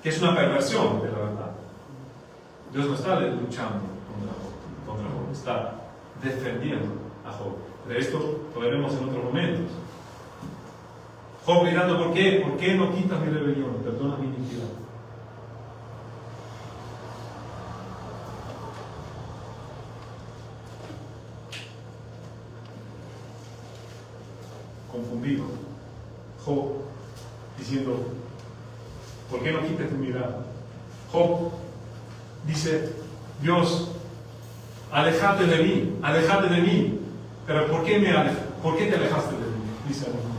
que es una perversión de la verdad. Dios no está luchando contra Job, está defendiendo a Job. De esto lo veremos en otros momentos. Job gritando: ¿por qué? ¿Por qué no quitas mi rebelión? Perdona mi iniquidad. Confundido, Job diciendo: ¿por qué no quitas tu mirada? Job dice: Dios, alejate de mí. Pero ¿por qué te alejaste de mí? Dice algún momento.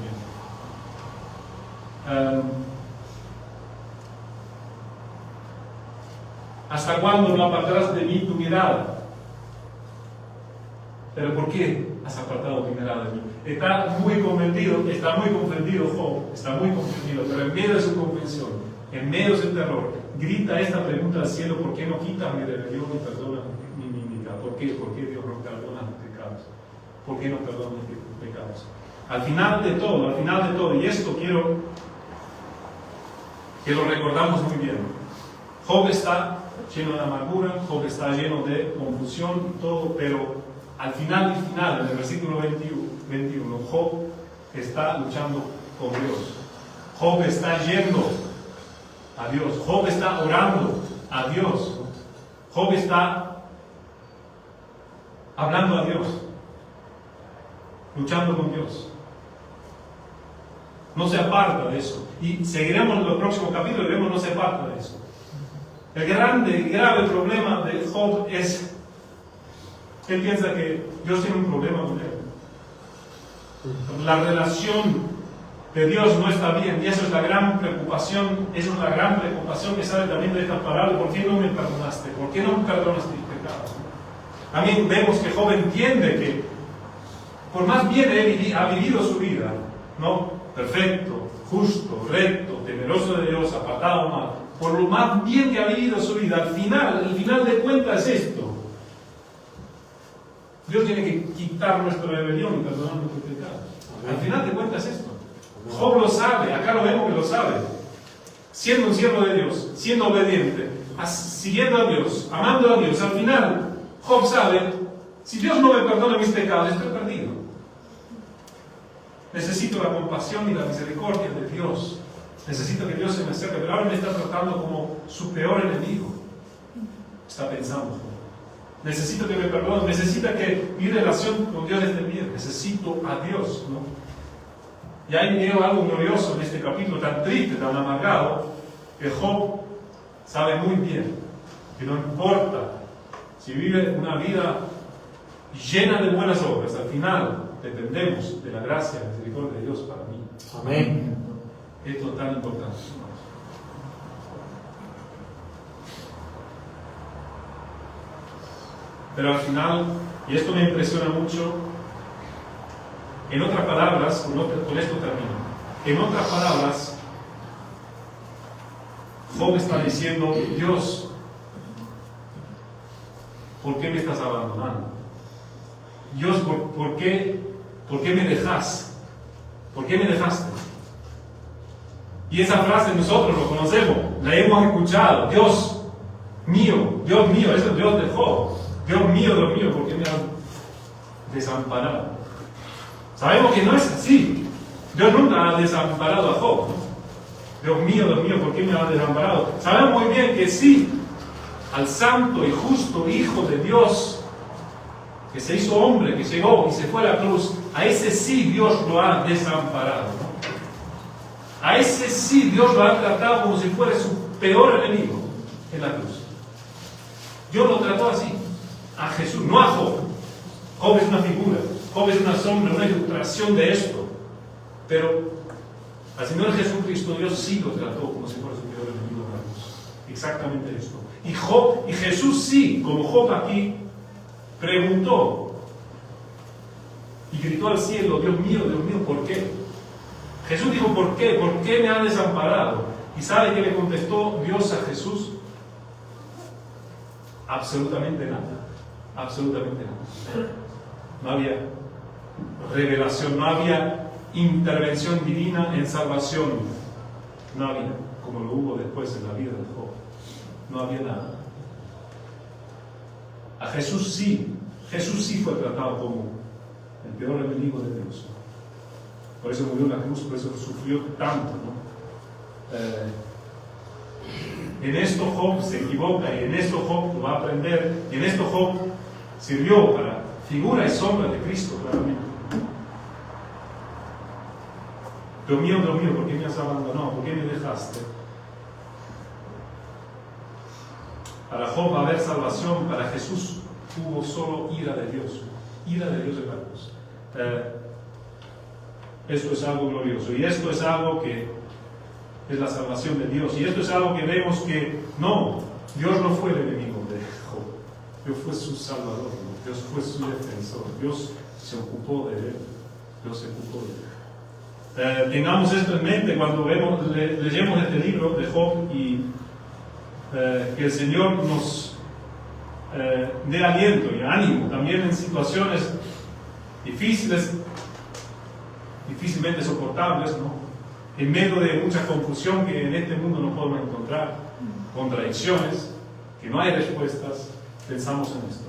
¿Hasta cuándo no apartarás de mí tu mirada? Pero ¿por qué has apartado tu mirada de mí? Está muy confundido Job, pero en medio de su confusión, en medio de su terror, grita esta pregunta al cielo: ¿por qué no quitas mi rebelión y perdona mi iniquidad? ¿Por qué? ¿Por qué Dios no perdona mis pecados? ¿Por qué no perdona mis pecados? Al final de todo, y esto quiero que lo recordamos muy bien, Job está lleno de amargura, Job está lleno de confusión, todo, pero al final, en el versículo 21, Job está luchando con Dios. Job está yendo a Dios. Job está orando a Dios. Job está hablando a Dios, luchando con Dios. No se aparta de eso. Y seguiremos en los próximos capítulos y veremos no se aparta de eso. El grave problema de Job es: él piensa que Dios tiene un problema con él. La relación de Dios no está bien, y eso es la gran preocupación, que sale también de esta palabra. ¿Por qué no me perdonaste? ¿Por qué no me perdonas mis pecados? También vemos que Job entiende que, por más bien él ha vivido su vida, ¿no? Perfecto, justo, recto, temeroso de Dios, apartado mal, por lo más bien que ha vivido su vida, el final de cuentas es esto: Dios tiene que quitar nuestra rebelión y perdonar nuestros pecados. Al final de cuentas esto. Job lo sabe, acá lo vemos que lo sabe. Siendo un siervo de Dios, siendo obediente, siguiendo a Dios, amando a Dios, al final Job sabe: si Dios no me perdona mis pecados, estoy perdido. Necesito la compasión y la misericordia de Dios. Necesito que Dios se me acerque, pero ahora me está tratando como su peor enemigo. Está pensando Job. Necesito que me perdone, necesita que mi relación con Dios esté bien. Necesito a Dios, ¿no? Y ahí veo algo glorioso en este capítulo tan triste, tan amargado, que Job sabe muy bien que no importa si vive una vida llena de buenas obras, al final dependemos de la gracia y la misericordia de Dios para mí. Amén. Esto es tan importante. Pero al final, y esto me impresiona mucho, en otras palabras, con esto termino. En otras palabras, Job está diciendo: Dios, ¿por qué me estás abandonando? Dios, ¿por qué me dejas? ¿Por qué me dejaste? Y esa frase nosotros lo conocemos, la hemos escuchado: Dios mío, eso es Dios de Job. Dios mío, ¿por qué me has desamparado? Sabemos que no es así. Dios nunca ha desamparado a Job, ¿no? Dios mío, ¿por qué me ha desamparado? Sabemos muy bien que sí, al santo y justo Hijo de Dios, que se hizo hombre, que llegó y se fue a la cruz, a ese sí Dios lo ha desamparado, ¿no? A ese sí Dios lo ha tratado como si fuera su peor enemigo en la cruz. Dios lo trató así, a Jesús, no a Job. Job es una figura, Job es una sombra, una ilustración de esto. Pero al Señor Jesucristo Dios sí lo trató como si fuera su peor enemigo en la cruz. Exactamente esto. Y Jesús sí, como Job aquí, preguntó y gritó al cielo, Dios mío, ¿por qué? Jesús dijo, ¿por qué? ¿Por qué me han desamparado? ¿Y sabe qué le contestó Dios a Jesús? Absolutamente nada. Absolutamente nada. No había revelación, no había intervención divina en salvación. No había, como lo hubo después en la vida de Job. No había nada. A Jesús sí fue tratado como el peor enemigo de Dios. Por eso murió en la cruz, por eso sufrió tanto, ¿no? En esto Job se equivoca y en esto Job lo va a aprender y en esto Job sirvió para figura y sombra de Cristo, claramente. Dios mío, ¿por qué me has abandonado? ¿Por qué me dejaste? Para Job va a haber salvación, para Jesús hubo solo ira de Dios en la cruz. Esto es algo glorioso y esto es algo que es la salvación de Dios y esto es algo que vemos que no, Dios no fue el enemigo de Job, Dios fue su salvador, ¿no? Dios fue su defensor, Dios se ocupó de él, tengamos esto en mente cuando leemos este libro de Job y que el Señor nos dé aliento y ánimo también en situaciones difícilmente soportables, ¿no? En medio de mucha confusión que en este mundo no podemos encontrar, contradicciones, que no hay respuestas, pensamos en esto.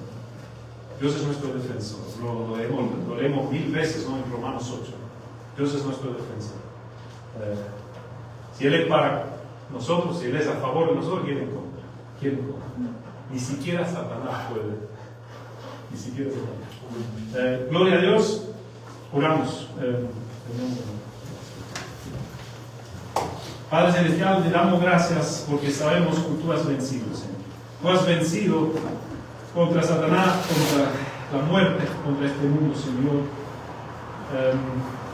Dios es nuestro defensor, lo leemos 1000 veces, ¿no? En Romanos 8. Dios es nuestro defensor. Si Él es para nosotros, si Él es a favor de nosotros, ¿quién en contra? Ni siquiera Satanás puede. Ni siquiera Satanás. Gloria a Dios. Oramos. Padre Celestial, te damos gracias porque sabemos que tú has vencido, Señor. Tú has vencido contra Satanás, contra la muerte, contra este mundo, Señor.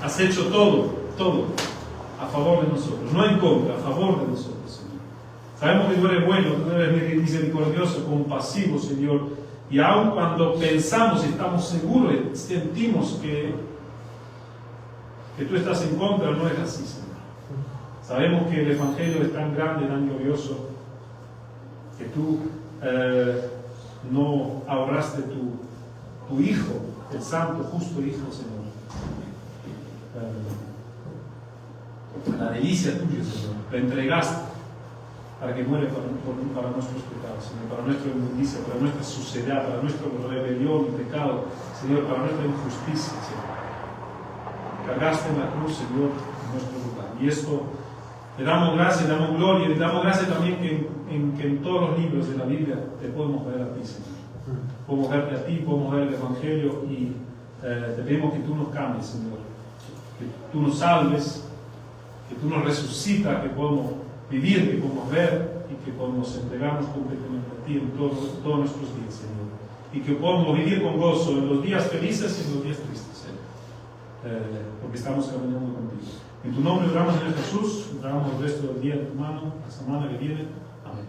Has hecho todo a favor de nosotros, no en contra, a favor de nosotros, Señor. Sabemos que tú eres bueno, tú eres misericordioso, compasivo, Señor. Y aun cuando pensamos y estamos seguros, sentimos que tú estás en contra, no es así, Señor. Sabemos que el Evangelio es tan grande, tan glorioso, que tú no ahorraste tu Hijo, el Santo, justo Hijo, Señor. La delicia tuya, Señor, la entregaste para que muere para nuestros pecados, Señor, para nuestra inmundicia, para nuestra suciedad, para nuestra rebelión y pecado, Señor, para nuestra injusticia, Señor. Cargaste en la cruz, Señor, en nuestro lugar. Y esto le damos gracias, le damos gloria, le damos gracias también que en todos los libros de la Biblia te podemos ver a ti, Señor. Podemos verte a ti, podemos ver el Evangelio y te pedimos que tú nos cambies, Señor. Que tú nos salves, que tú nos resucitas, que podemos vivir, que podemos ver y que podemos entregarnos completamente a ti en todos nuestros días, Señor. Y que podamos vivir con gozo en los días felices y en los días tristes, Señor. Porque estamos caminando contigo. En tu nombre oramos, Señor Jesús, oramos el resto del día de tu mano, la semana que viene. Amén.